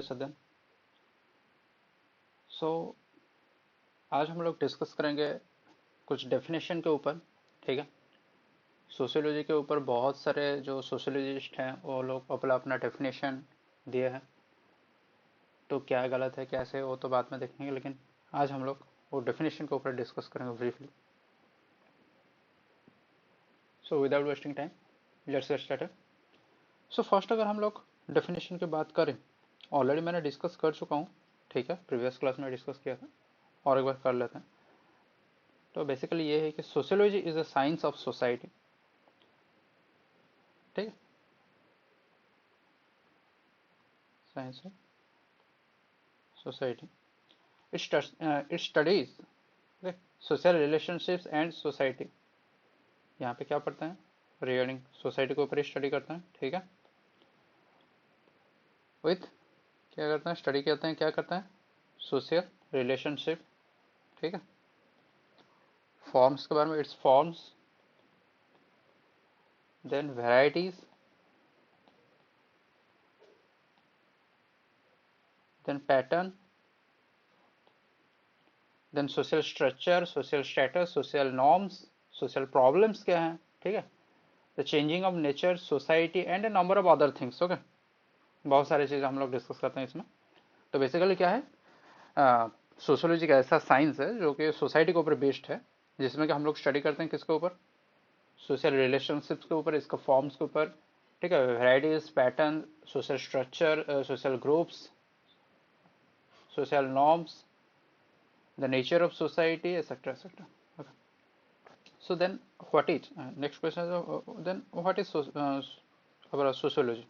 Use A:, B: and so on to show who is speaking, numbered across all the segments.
A: सदन। सो आज हम लोग डिस्कस करेंगे कुछ डेफिनेशन के ऊपर। ठीक है। सोशियोलॉजी के ऊपर बहुत सारे जो सोशियोलॉजिस्ट हैं वो लोग अपना अपना डेफिनेशन दिए हैं, तो क्या गलत है कैसे वो तो बाद में देखेंगे, लेकिन आज हम लोग वो डेफिनेशन के ऊपर डिस्कस करेंगे briefly. So without wasting time let's get started. So first अगर हम लोग डेफिनेशन की बात करें, ऑलरेडी मैंने डिस्कस कर चुका हूँ। ठीक है, प्रीवियस क्लास में डिस्कस किया था और एक बार कर लेते हैं। तो बेसिकली ये है कि sociology is a science of society. ठीक है, science of society. It studies social relationships and society. यहाँ पे क्या पढ़ते हैं, रिगार्डिंग सोसाइटी के ऊपर स्टडी करते हैं। ठीक है, विथ क्या करते हैं, स्टडी करते हैं, क्या करते हैं, सोशल रिलेशनशिप। ठीक है, फॉर्म्स के बारे में, it's forms, then varieties, then pattern, then social structure, social status, social norms, social problems क्या हैं। ठीक है, the changing of nature, society and a number of other things. Okay, बहुत सारी चीज़ें हम लोग डिस्कस करते हैं इसमें। तो बेसिकली क्या है, सोशियोलॉजी का ऐसा साइंस है जो कि सोसाइटी के ऊपर बेस्ड है, जिसमें कि हम लोग स्टडी करते हैं किसके ऊपर, सोशल रिलेशनशिप्स के ऊपर, इसका फॉर्म्स के ऊपर। ठीक है, varieties, pattern, social structure, social groups, social norms, the nature of society, etcetera etcetera. So then what is next question is, then what is our sociology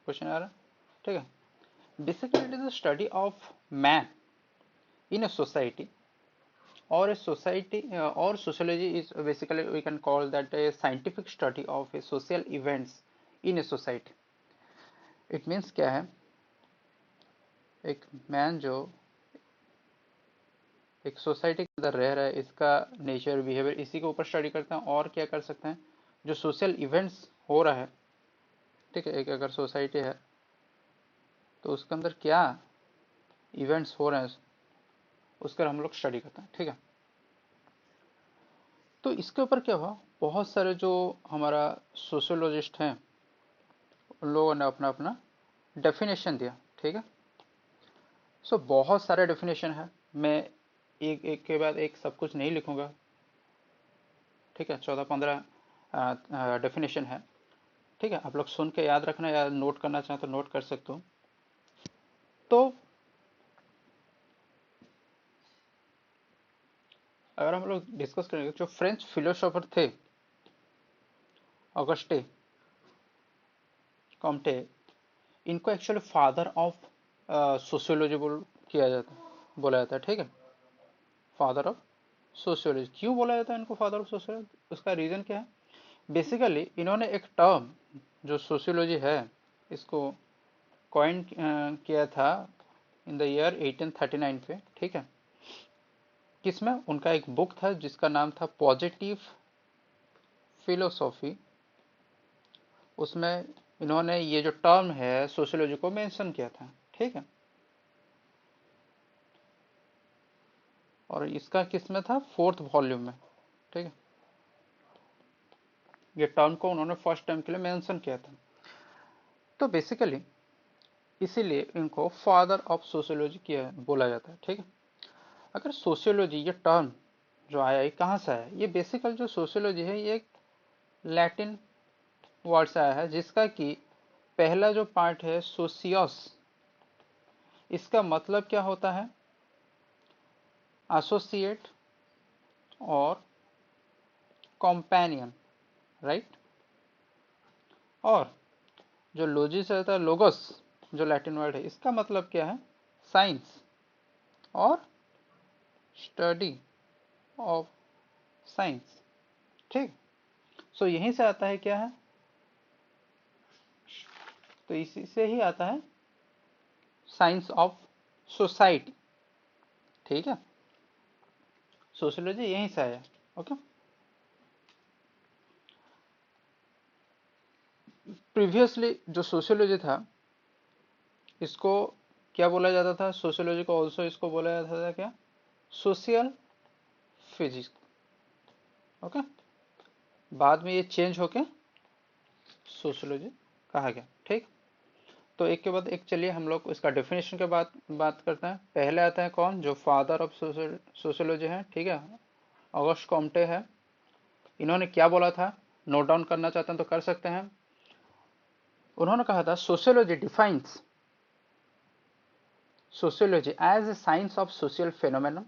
A: question आ रहा है। ठीक है, basically it is a study of man in a society, or a society, or sociology is basically we can call that a scientific study of a social events in a society. it means क्या है, एक man जो एक society के अंदर रह रहा है, इसका नेचर बिहेवियर इसी के ऊपर स्टडी करते हैं। और क्या कर सकते हैं, जो सोशल इवेंट्स हो रहा है। ठीक है, एक अगर सोसाइटी है तो उसके अंदर क्या इवेंट्स हो रहे हैं उसका हम लोग स्टडी करते हैं। ठीक है, तो इसके ऊपर क्या हुआ, बहुत सारे जो हमारा सोशियोलॉजिस्ट हैं उन लोगों ने अपना अपना डेफिनेशन दिया। ठीक है, सो बहुत सारे डेफिनेशन है, मैं एक एक के बाद एक सब कुछ नहीं लिखूंगा। ठीक है, 14-15 डेफिनेशन है। ठीक है, आप लोग सुन के याद रखना या नोट करना चाहें तो नोट कर सकते हो। तो अगर हम लोग डिस्कस करेंगे, जो फ्रेंच फिलोसोफर थे ऑगस्टे कॉम्टे, इनको एक्चुअली फादर ऑफ सोशियोलॉजी बोला जाता है। ठीक है, फादर ऑफ सोशियोलॉजी क्यों बोला जाता है इनको फादर ऑफ सोशियोलॉजी, उसका रीजन क्या है। बेसिकली इन्होंने एक टर्म जो सोशियोलॉजी है इसको कॉइन किया था इन द ईयर 1839 पे। ठीक है, किसमें, उनका एक बुक था जिसका नाम था पॉजिटिव फिलोसॉफी। उसमें इन्होंने ये जो टर्म है सोशियोलॉजी को मेंशन किया था। ठीक है, और इसका किसमें था, फोर्थ वॉल्यूम में। ठीक है, ये टर्म को उन्होंने फर्स्ट टाइम के लिए मेंशन किया था। तो बेसिकली इसीलिए इनको फादर ऑफ सोशियोलॉजी किया बोला जाता है। ठीक है, अगर सोशियोलॉजी ये टर्म जो आया ये कहाँ से आया, ये बेसिकल जो सोशियोलॉजी है ये एक लैटिन वर्ड से आया है, जिसका कि पहला जो पार्ट है सोसियस, इसका मतलब क्या होता है, एसोसिएट और कॉम्पेनियन, राइट। और जो लॉजी से आता है लोगोस, जो लैटिन वर्ड है, इसका मतलब क्या है, साइंस और स्टडी ऑफ साइंस। ठीक, सो यहीं से आता है क्या है, तो इसी से ही आता है साइंस ऑफ सोसाइटी। ठीक है, सोशियोलॉजी यहीं से आया। ओके, प्रीवियसली जो सोशियोलॉजी था इसको क्या बोला जाता था सोशियोलॉजी को? ऑल्सो इसको बोला जाता था क्या? Social physics. ओके, बाद में ये चेंज होके सोशियोलॉजी कहा गया। ठीक, तो एक के बाद एक चलिए हम लोग इसका डेफिनेशन के बाद बात करते हैं। पहले आता है कौन? जो फादर ऑफ सोशियोलॉजी है, ठीक है, ऑगस्ट कॉम्टे है। इन्होंने क्या बोला था? नोट डाउन करना चाहते हैं तो कर सकते हैं। उन्होंने कहा था sociology defines sociology as a science of social phenomena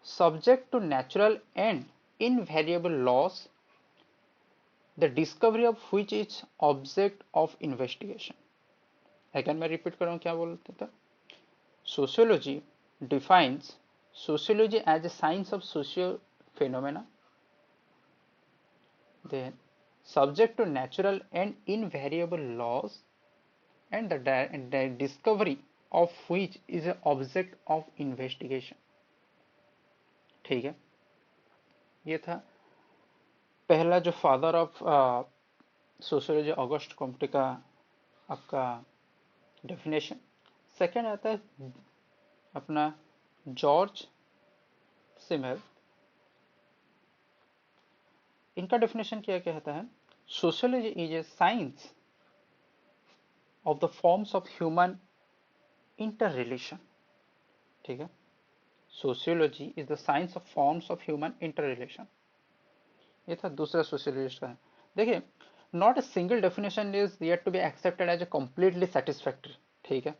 A: subject to natural and invariable laws, the discovery of which is object of investigation. Again मैं रिपीट कर रहा हूँ क्या बोलते थे? Sociology defines sociology as a science of social phenomena, then subject to natural and invariable laws, and the discovery of which is an object of investigation. ठीक है, ये था पहला जो father of sociology August Comte का आपका definition. Second आता है अपना जॉर्ज सिमेल। इनका डेफिनेशन क्या कहता है? Sociology is a science of the forms of human interrelation. ठीक है, sociology is the science of forms of human interrelation. ये था दूसरा सोशियोलॉजिस्ट का है। देखिए, not a single definition is yet to be accepted as a completely satisfactory. ठीक है,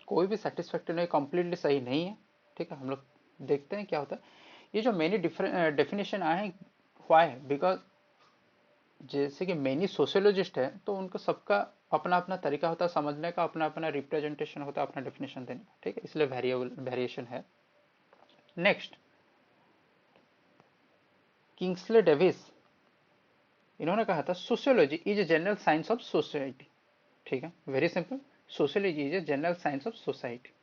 A: कोई भी सेटिस्फैक्ट्री नहीं, कंप्लीटली सही नहीं है। ठीक है, हम लोग देखते हैं क्या होता है। ये जो मेनी डेफिनेशन आए हैं, व्हाई? बिकॉज जैसे कि मेनी सोशियोलॉजिस्ट है तो उनका सबका अपना अपना तरीका होता है समझने का, अपना अपना रिप्रेजेंटेशन होता है अपना डेफिनेशन देने का। ठीक है, इसलिए वेरिएशन है। नेक्स्ट, किंग्सले डेविस, इन्होंने कहा था sociology is a general science of society. ठीक है, very simple, sociology is a general science of society.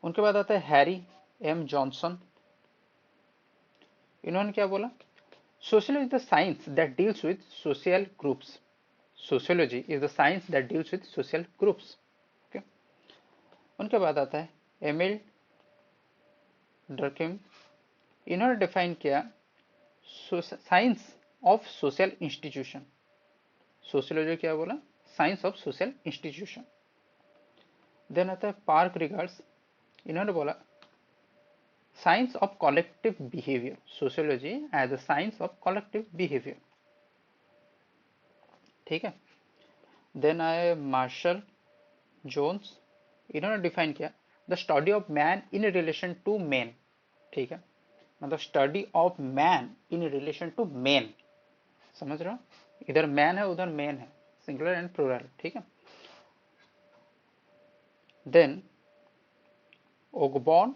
A: उनके बाद आता है हैरी एम जॉनसन। इन्होंने क्या बोला? Sociology is the science that deals with social groups. Sociology is the science that deals with social groups. Okay, उनके बाद आता है एमिल डर्किम। इन्होंने डिफाइन किया science of social institution. Sociology क्या बोला? Science of social institution. Then आता है पार्क रिगार्ड्स। इन्होंने बोला science of collective behaviour. Sociology as a science of collective behaviour. ठीक है, देन आए मार्शल जोन्स। इन्होंने डिफाइन किया the study of man in relation to man. ठीक है, मतलब study of man in relation to man. समझ रहे हो, इधर मैन है उधर मैन है, सिंगुलर एंड प्लूरल। ठीक है, then Ogburn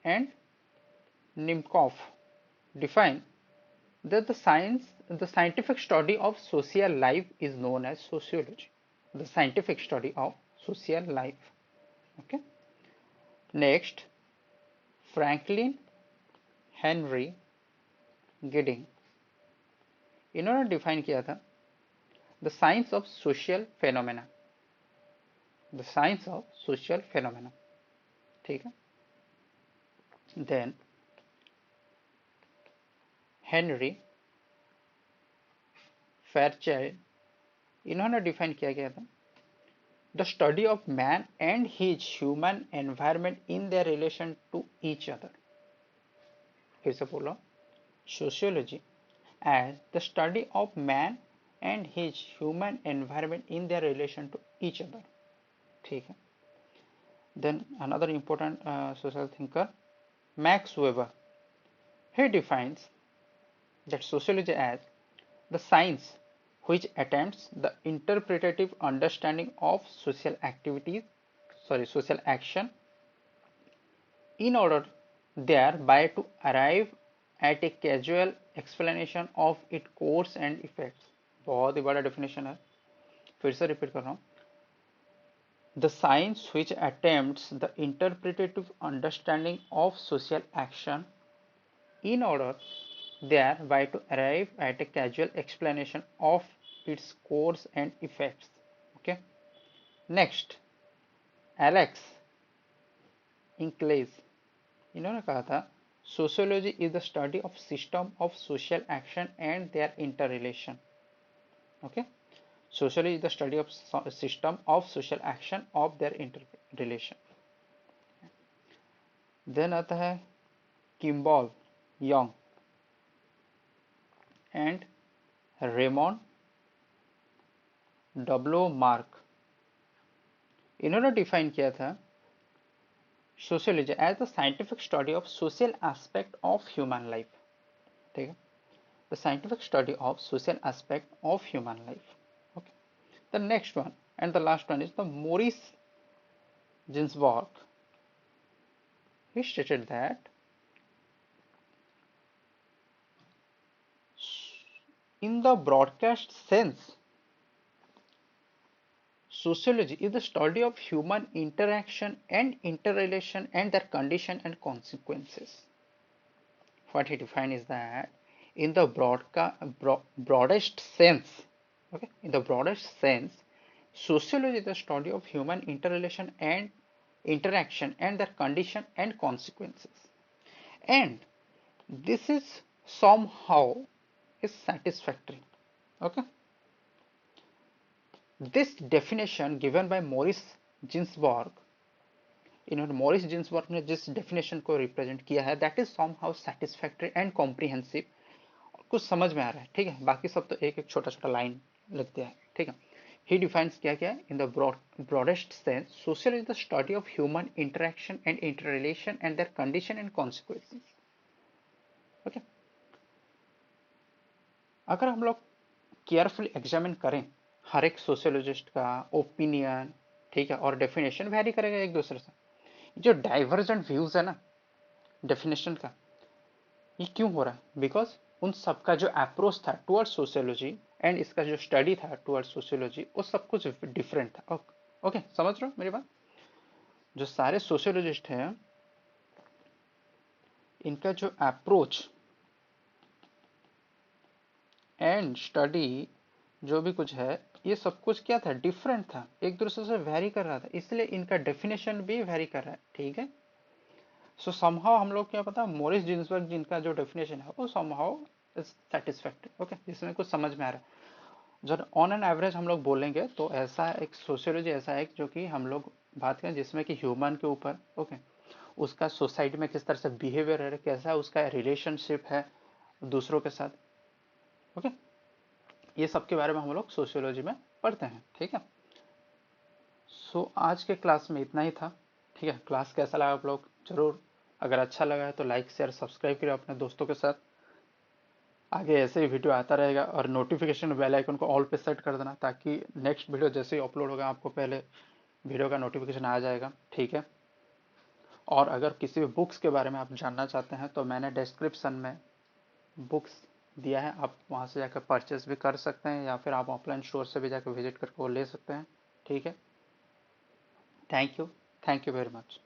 A: and Nimkoff define that the scientific study of social life is known as sociology. The scientific study of social life. Okay. Next, Franklin Henry Gidding. इन्होंने define किया था the science of social phenomena. The science of social phenomena. ठीक है, then Henry Fairchild. इन्होंने define किया गया था the study of man and his human environment in their relation to each other. फिर से बोलो, sociology as the study of man and his human environment in their relation to each other. ठीक है, then another important social thinker, Max Weber. He defines that sociology as the science which attempts the interpretative understanding of social activities, social action, in order thereby to arrive at a causal explanation of its course and effects. बहुत ही बड़ा definition है, फिर से repeat कर रहा हूँ। The science which attempts the interpretative understanding of social action in order thereby to arrive at a causal explanation of its course and effects. Okay, next, Alex Inkeles, इन्होंने कहा था sociology is the study of system of social action and their interrelation. Okay, sociology is the study of system of social action of their interrelation. Then आता है Kimball Young and Raymond W Mack. इन्होंने define किया था sociology as the scientific study of social aspect of human life. ठीक है, the scientific study of social aspect of human life. Okay, the next one and the last one is the Morris Ginsberg. He stated that in the broadest sense, sociology is the study of human interaction and interrelation and their condition and consequences. What he defined is that in the broadest sense, okay, in the broadest sense, sociology is the study of human interrelation and interaction and their condition and consequences. And this is somehow is satisfactory. Okay, this definition given by Morris Ginsburg, इन्होंने Morris Ginsburg ने जिस definition को represent किया है, that is somehow satisfactory and comprehensive. कुछ समझ में आ रहा है, ठीक है, बाकी सब तो एक एक छोटा छोटा लाइन लिख दिया है, ठीक है. ही डिफाइंस किया गया in the broadest sense social is the study of human interaction and interrelation and their condition and consequences. Okay, अगर हम लोग केयरफुली एग्जामिन करें हर एक सोशियोलॉजिस्ट का ओपिनियन, ठीक है, और डेफिनेशन वेरी करेगा एक दूसरे से. जो डाइवर्जेंट व्यूज है ना डेफिनेशन का, ये क्यों हो रहा है? बिकॉज उन सबका जो अप्रोच था टुवर्ड्स सोशियोलॉजी एंड इसका जो स्टडी था टुवर्ड्स सोशियोलॉजी, वो सब कुछ डिफरेंट था. ओके, समझ रहे हो मेरी बात? जो सारे सोशियोलॉजिस्ट हैं, इनका जो अप्रोच एंड स्टडी जो भी कुछ है, ये सब कुछ क्या था? डिफरेंट था, एक दूसरे से वेरी कर रहा था, इसलिए इनका डेफिनेशन भी वेरी कर रहा है. ठीक है, सो समहाउ हम लोग क्या पता, मॉरिस जिन्सबर्ग जिनका जो डेफिनेशन है वो समहाउ इज सेटिस्फैक्टरी. ओके, जिसमें कुछ समझ में आ रहा है. जब ऑन एन एवरेज हम लोग बोलेंगे तो ऐसा एक सोशियोलॉजी ऐसा है जो कि हम लोग बात करें जिसमें कि ह्यूमन के ऊपर, ओके, उसका सोसाइटी में किस तरह से बिहेवियर है, कैसा उसका रिलेशनशिप है दूसरों के साथ. ओके, ये सब के बारे में हम लोग सोशियोलॉजी में पढ़ते हैं. ठीक है, सो आज के क्लास में इतना ही था. ठीक है, क्लास कैसा लगा आप लोग जरूर, अगर अच्छा लगा है तो लाइक शेयर सब्सक्राइब करिए अपने दोस्तों के साथ. आगे ऐसे ही वीडियो आता रहेगा और नोटिफिकेशन बेल आइकन को ऑल पे सेट कर देना ताकि नेक्स्ट वीडियो जैसे ही अपलोड होगा आपको पहले वीडियो का नोटिफिकेशन आ जाएगा. ठीक है, और अगर किसी भी बुक्स के बारे में आप जानना चाहते हैं तो मैंने डिस्क्रिप्शन में बुक्स दिया है, आप वहाँ से जाकर परचेस भी कर सकते हैं या फिर आप ऑफलाइन स्टोर से भी जाकर विजिट करके वो ले सकते हैं. ठीक है, थैंक यू वेरी मच.